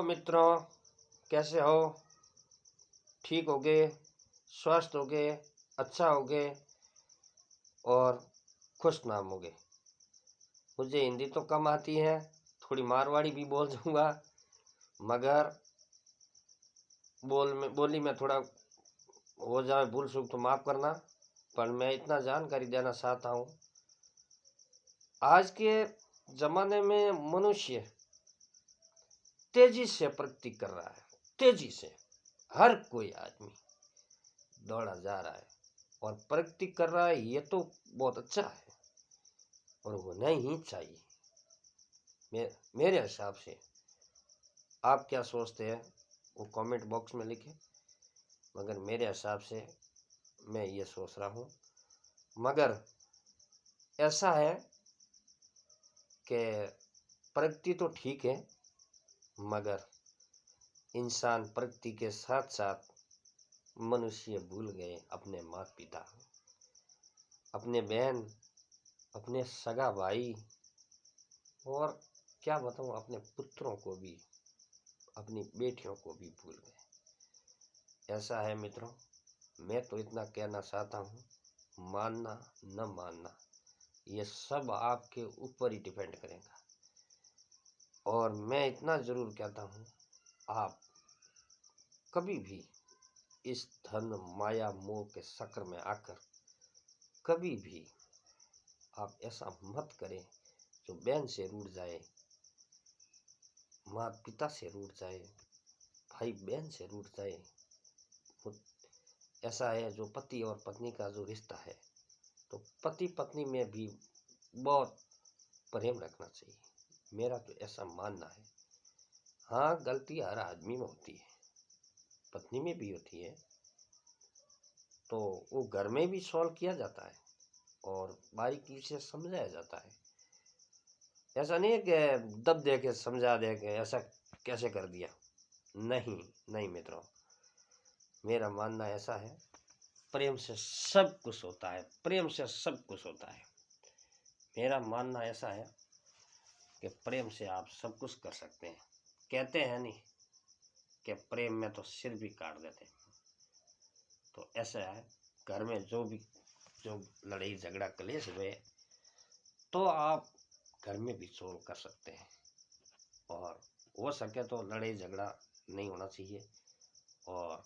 मित्रों, कैसे हो? ठीक होगे, स्वस्थ होगे, अच्छा होगे और खुश नाम होगे। मुझे हिंदी तो कम आती है, थोड़ी मारवाड़ी भी बोल दूंगा, मगर बोली में थोड़ा हो जाए भूल चूक तो माफ़ करना। पर मैं इतना जानकारी देना चाहता हूँ, आज के ज़माने में मनुष्य तेजी से प्रगति कर रहा है। तेजी से हर कोई आदमी दौड़ा जा रहा है और प्रगति कर रहा है। ये तो बहुत अच्छा है और होना ही चाहिए। मेरे हिसाब से आप क्या सोचते हैं वो कमेंट बॉक्स में लिखें, मगर मेरे हिसाब से मैं ये सोच रहा हूँ। मगर ऐसा है कि प्रगति तो ठीक है, मगर इंसान प्रगति के साथ साथ मनुष्य भूल गए अपने माता पिता, अपने बहन, अपने सगा भाई और क्या बताऊँ, अपने पुत्रों को भी, अपनी बेटियों को भी भूल गए। ऐसा है मित्रों, मैं तो इतना कहना चाहता हूँ, मानना न मानना ये सब आपके ऊपर ही डिपेंड करेगा। और मैं इतना ज़रूर कहता हूँ, आप कभी भी इस धन माया मोह के चक्कर में आकर कभी भी आप ऐसा मत करें जो बहन से रूठ जाए, माता पिता से रूठ जाए, भाई बहन से रूठ जाए। ऐसा है जो पति और पत्नी का जो रिश्ता है, तो पति पत्नी में भी बहुत प्रेम रखना चाहिए। मेरा तो ऐसा मानना है। हाँ, गलती हर आदमी में होती है, पत्नी में भी होती है, तो वो घर में भी सॉल्व किया जाता है और बारीकी से समझाया जाता है। ऐसा नहीं है कि दब दे के समझा दे के ऐसा कैसे कर दिया। नहीं नहीं मित्रों, मेरा मानना ऐसा है, प्रेम से सब कुछ होता है, प्रेम से सब कुछ होता है। मेरा मानना ऐसा है कि प्रेम से आप सब कुछ कर सकते हैं। कहते हैं नहीं कि प्रेम में तो सिर भी काट देते हैं। तो ऐसा है, घर में जो लड़ाई झगड़ा कलेश हुए तो आप घर में भी सोल्व कर सकते हैं, और हो सके तो लड़ाई झगड़ा नहीं होना चाहिए। और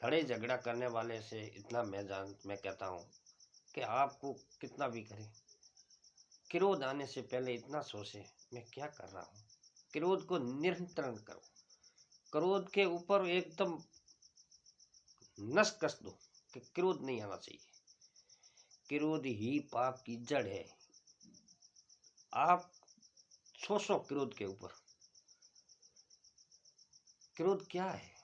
लड़ाई झगड़ा करने वाले से इतना मैं कहता हूँ कि आपको कितना भी करें, क्रोध आने से पहले इतना सोचे मैं क्या कर रहा हूँ। क्रोध को नियंत्रण करो, क्रोध के ऊपर एकदम नस कस दो कि क्रोध नहीं आना चाहिए। क्रोध ही पाप की जड़ है। आप सोचो क्रोध के ऊपर, क्रोध क्या है?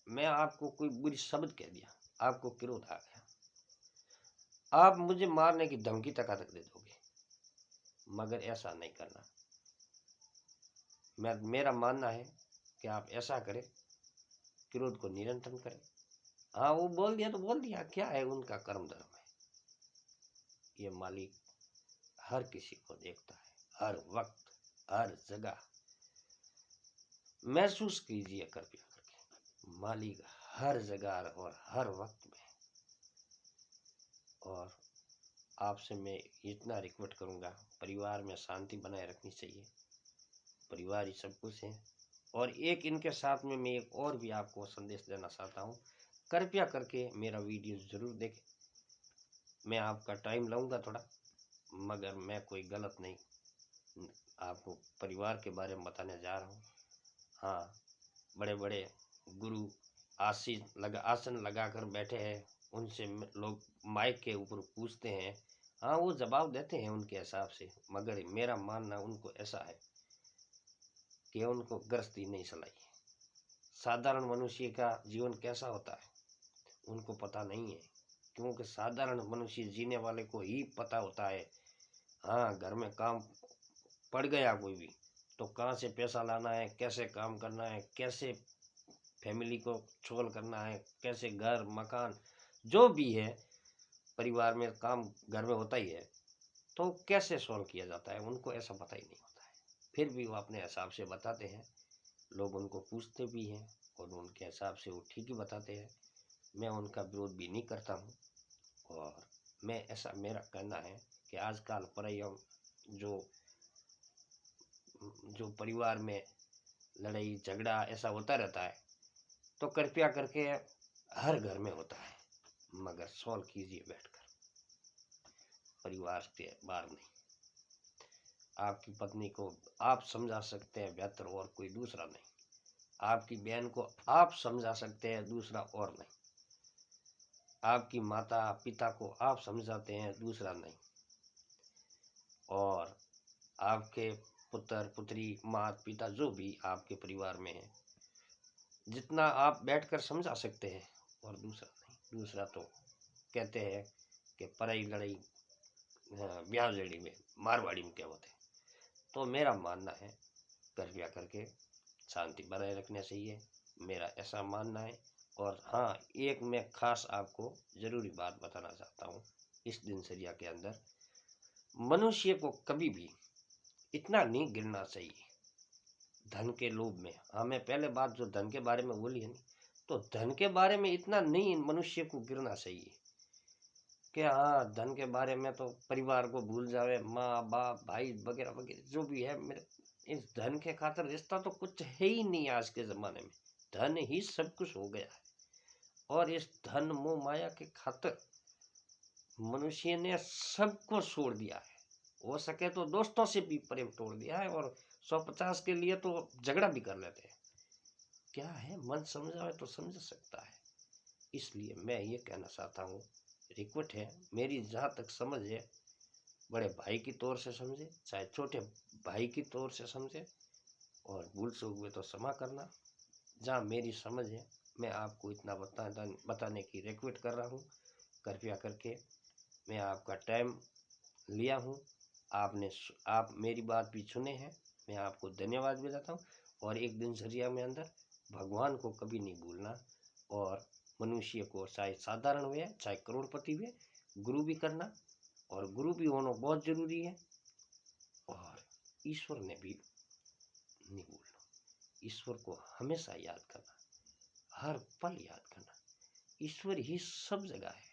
मैं आपको कोई बुरी शब्द कह दिया, आपको क्रोध आ गया, आप मुझे मारने की धमकी तक दे दोगे, मगर ऐसा नहीं करना। मेरा मानना है कि आप ऐसा करें, क्रोध को नियंत्रण करें। हाँ, वो बोल दिया तो बोल दिया, क्या है, उनका कर्म धर्म है। ये मालिक हर किसी को देखता है, हर वक्त हर जगह। महसूस कीजिए कृपया करके, मालिक हर जगह और हर वक्त में। और आपसे मैं इतना रिक्वेस्ट करूँगा, परिवार में शांति बनाए रखनी चाहिए। परिवार ही सब कुछ है। और एक इनके साथ में मैं एक और भी आपको संदेश देना चाहता हूँ, कृपया करके मेरा वीडियो ज़रूर देखें। मैं आपका टाइम लूँगा थोड़ा, मगर मैं कोई गलत नहीं आपको परिवार के बारे में बताने जा रहा हूँ। हाँ, बड़े बड़े गुरु आसन लगा कर बैठे हैं, उनसे लोग माइक के ऊपर पूछते हैं। हाँ, वो जवाब देते हैं उनके हिसाब से, मगर मेरा मानना उनको ऐसा है कि उनको गृहस्थी नहीं चलाई। साधारण मनुष्य का जीवन कैसा होता है उनको पता नहीं है, क्योंकि साधारण मनुष्य जीने वाले को ही पता होता है। हाँ, घर में काम पड़ गया कोई भी, तो कहाँ से पैसा लाना है, कैसे काम करना है, कैसे फैमिली को सोल्व करना है, कैसे घर मकान जो भी है परिवार में काम घर में होता ही है, तो कैसे सोल्व किया जाता है, उनको ऐसा पता ही नहीं होता है। फिर भी वो अपने हिसाब से बताते हैं, लोग उनको पूछते भी हैं और उनके हिसाब से वो ठीक ही बताते हैं। मैं उनका विरोध भी नहीं करता हूँ। और मैं ऐसा मेरा कहना है कि आजकल जो जो परिवार में लड़ाई झगड़ा ऐसा होता रहता है, तो कृपया करके हर घर में होता है, मगर सॉल्व कीजिए बैठकर, परिवार के बाहर नहीं। आपकी पत्नी को आप समझा सकते हैं बेहतर, और कोई दूसरा नहीं। आपकी बहन को आप समझा सकते हैं, दूसरा और नहीं। आपकी माता पिता को आप समझाते हैं, दूसरा नहीं। और आपके पुत्र पुत्री माता पिता जो भी आपके परिवार में है, जितना आप बैठकर समझा सकते हैं, और दूसरा नहीं। दूसरा तो कहते हैं कि पराई लड़ाई ब्याह लड़ी में मारवाड़ी में क्या होते हैं। तो मेरा मानना है कृपया करके शांति बनाए रखना चाहिए, मेरा ऐसा मानना है। और हाँ, एक मैं खास आपको जरूरी बात बताना चाहता हूँ। इस दिनचर्या के अंदर मनुष्य को कभी भी इतना नहीं गिरना चाहिए धन के लोभ में। हाँ, मैं पहले बात जो धन के बारे में बोली है नहीं, तो धन के बारे में इतना नहीं मनुष्य को गिरना चाहिए कि हाँ, धन के बारे में तो परिवार को भूल जावे, माँ बाप भाई वगैरह वगैरह जो भी है। मेरे इस धन के खातिर रिश्ता तो कुछ है ही नहीं आज के ज़माने में। धन ही सब कुछ हो गया है, और इस धन मोह माया के खातिर मनुष्य ने सबको छोड़ दिया है। हो सके तो दोस्तों से भी प्रेम तोड़ दिया है, और 150 के लिए तो झगड़ा भी कर लेते हैं। क्या है, मन समझावे तो समझ सकता है। इसलिए मैं ये कहना चाहता हूँ, रिक्वेस्ट है मेरी, जहाँ तक समझ है, बड़े भाई की तौर से समझे, चाहे छोटे भाई की तौर से समझे, और भूल चूक हुए तो क्षमा करना। जहाँ मेरी समझ है, मैं आपको इतना बताने की रिक्वेस्ट कर रहा हूँ। कृपया करके मैं आपका टाइम लिया हूँ, आप मेरी बात भी सुने हैं, मैं आपको धन्यवाद भी देता हूँ। और एक दिनचर्या में अंदर भगवान को कभी नहीं भूलना, और मनुष्य को चाहे साधारण हुए चाहे करोड़पति हुए, गुरु भी करना, और गुरु भी होना बहुत जरूरी है। और ईश्वर ने भी नहीं भूलना, ईश्वर को हमेशा याद करना, हर पल याद करना। ईश्वर ही सब जगह है,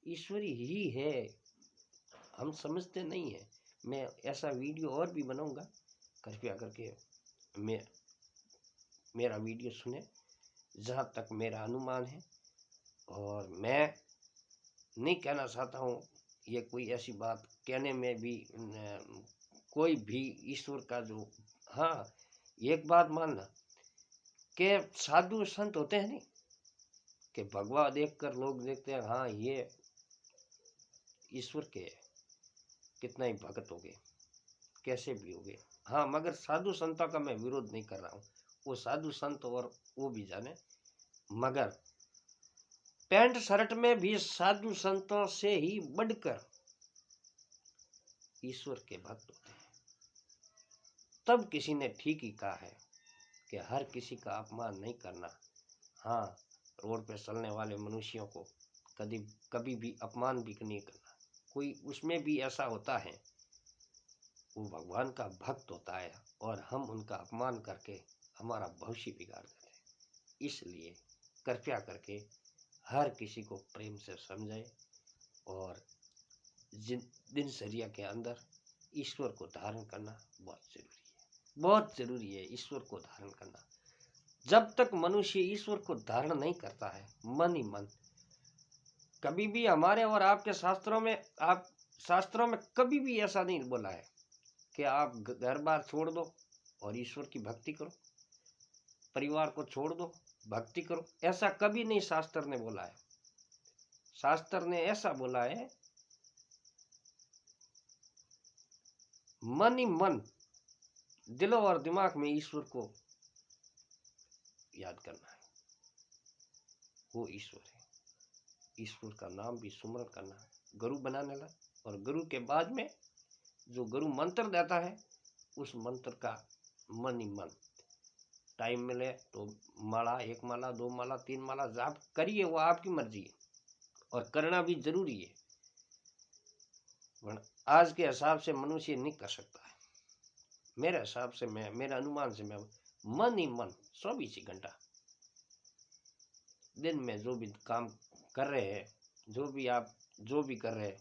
ईश्वर ही है, हम समझते नहीं है। मैं ऐसा वीडियो और भी बनाऊंगा, कृपया करके मेरा वीडियो सुने, जहाँ तक मेरा अनुमान है। और मैं नहीं कहना चाहता हूँ ये कोई ऐसी बात कहने में भी कोई भी ईश्वर का जो, हाँ, एक बात मानना कि साधु संत होते हैं नहीं, कि भगवा देखकर लोग देखते हैं हाँ ये ईश्वर के है, कितना ही भगत हो गए, कैसे भी हो गए। हाँ, मगर साधु संतों का मैं विरोध नहीं कर रहा हूँ, वो साधु संत और वो भी जाने, मगर पैंट शर्ट में भी साधु संतों से ही बढ़कर ईश्वर के भक्त होते हैं। तब किसी ने ठीक ही कहा है कि हर किसी का अपमान नहीं करना। हाँ, रोड पे चलने वाले मनुष्यों को कभी भी अपमान भी नहीं करना। कोई उसमें भी ऐसा होता है, वो भगवान का भक्त होता है, और हम उनका अपमान करके हमारा भविष्य बिगाड़ देते हैं। इसलिए कृपया करके हर किसी को प्रेम से समझे, और दिनचर्या के अंदर ईश्वर को धारण करना बहुत जरूरी है, बहुत जरूरी है ईश्वर को धारण करना। जब तक मनुष्य ईश्वर को धारण नहीं करता है मन ही मन, कभी भी हमारे और आपके शास्त्रों में कभी भी ऐसा नहीं बोला है कि आप घर बार छोड़ दो और ईश्वर की भक्ति करो, परिवार को छोड़ दो भक्ति करो। ऐसा कभी नहीं शास्त्र ने बोला है। शास्त्र ने ऐसा बोला है, मन ही मन, दिलो और दिमाग में ईश्वर को याद करना है, वो ईश्वर है। ईश्वर का नाम भी सुमरण करना है, गुरु बनाने लगा। और गुरु के बाद में जो गुरु मंत्र देता है, उस मंत्र का मन ही मन, टाइम मिले तो माला, 1 माला 2 माला 3 माला जाप करिए, वो आपकी मर्जी है, और करना भी जरूरी है। आज के हिसाब से मनुष्य नहीं कर सकता है, मेरे हिसाब से, मैं मेरे अनुमान से, मैं मन ही मन 24 घंटा दिन में जो भी काम कर रहे हैं, जो भी आप जो भी कर रहे हैं,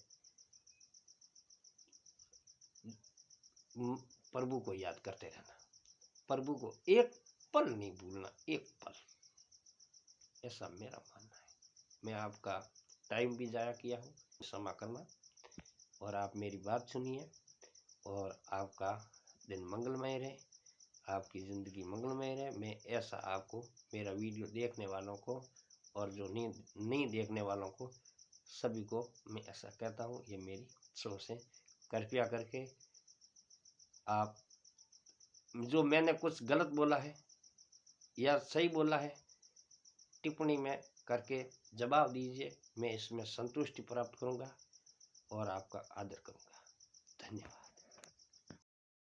प्रभु को याद करते रहना, प्रभु को एक पल नहीं भूलना, एक पल। ऐसा मेरा मानना है। मैं आपका टाइम भी जाया किया हूँ, क्षमा करना, और आप मेरी बात सुनिए, और आपका दिन मंगलमय रहे, आपकी ज़िंदगी मंगलमय रहे। मैं ऐसा आपको, मेरा वीडियो देखने वालों को और जो नहीं देखने वालों को, सभी को मैं ऐसा कहता हूँ, ये मेरी सोच है। कृपया करके आप, जो मैंने कुछ गलत बोला है या सही बोला है, टिप्पणी में करके जवाब दीजिए। मैं इसमें संतुष्टि प्राप्त करूँगा और आपका आदर करूँगा। धन्यवाद।